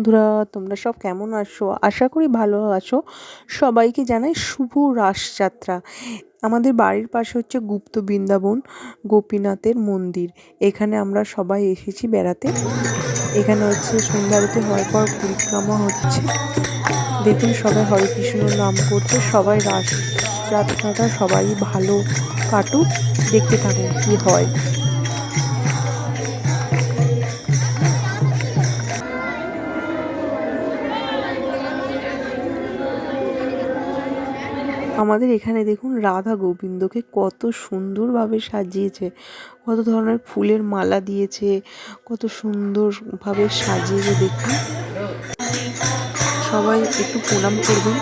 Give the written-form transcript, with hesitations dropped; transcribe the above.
বন্ধুরা, তোমরা সব কেমন আছো? আশা করি ভালো আছো। সবাইকে জানাই শুভ রাসযাত্রা। আমাদের বাড়ির পাশে হচ্ছে গুপ্ত বৃন্দাবন গোপীনাথের মন্দির। এখানে আমরা সবাই এসেছি বেড়াতে। এখানে হচ্ছে সন্ধ্যা আরতি হওয়ার পর পরিক্রমা হচ্ছে। দেখুন সবাই হরে কৃষ্ণ নাম করছে। সবাই রাস যাত্রাটা সবাই ভালো কাটুক, দেখতে থাকুন কি হয়। আমাদের এখানে দেখুন রাধা গোবিন্দকে কত সুন্দরভাবে সাজিয়েছে, কত ধরনের ফুলের মালা দিয়েছে, কত সুন্দরভাবে সাজিয়েছে। দেখুন সবাই একটু প্রণাম করবেন।